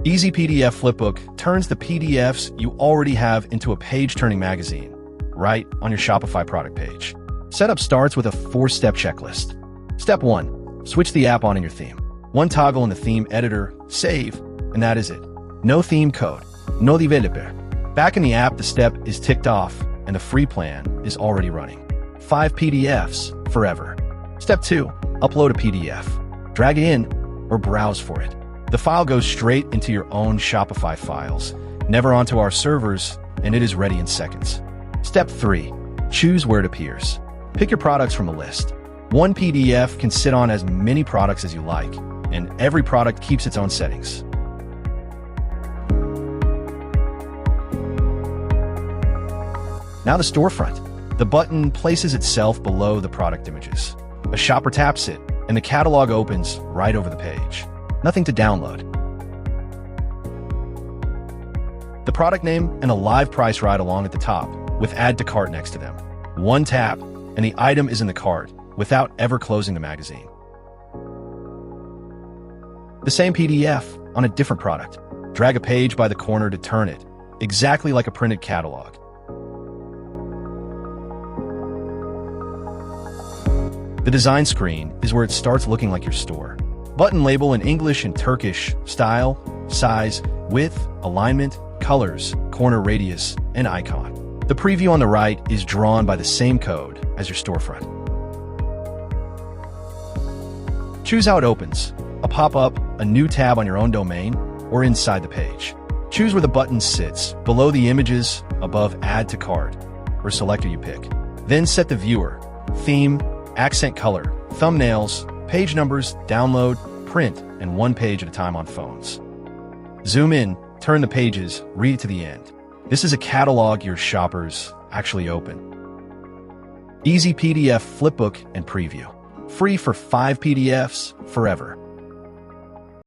Easy PDF Flipbook turns the PDFs you already have into a page-turning magazine, right on your Shopify product page. Setup starts with a 4-step checklist. Step 1. Switch the app on in your theme. One toggle in the theme editor, save, and that is it. No theme code, no developer. Back in the app, the step is ticked off, and the free plan is already running. 5 PDFs forever. Step 2. Upload a PDF. Drag it in or browse for it. The file goes straight into your own Shopify files, never onto our servers, and it is ready in seconds. Step 3. Choose where it appears. Pick your products from a list. One PDF can sit on as many products as you like, and every product keeps its own settings. Now the storefront. The button places itself below the product images. A shopper taps it, and the catalog opens right over the page. Nothing to download. The product name and a live price right along at the top, with Add to Cart next to them. One tap, and the item is in the cart, without ever closing the magazine. The same PDF on a different product. Drag a page by the corner to turn it, exactly like a printed catalog. The design screen is where it starts looking like your store. Button label in English and Turkish, style, size, width, alignment, colors, corner radius, and icon. The preview on the right is drawn by the same code as your storefront. Choose how it opens, a pop-up, a new tab on your own domain, or inside the page. Choose where the button sits, below the images, above Add to Cart, or selector you pick. Then set the viewer, theme, accent color, thumbnails, page numbers, download, print, and one page at a time on phones. Zoom in, turn the pages, read it to the end. This is a catalog your shoppers actually open. Easy PDF Flipbook and Preview. Free for 5 PDFs forever.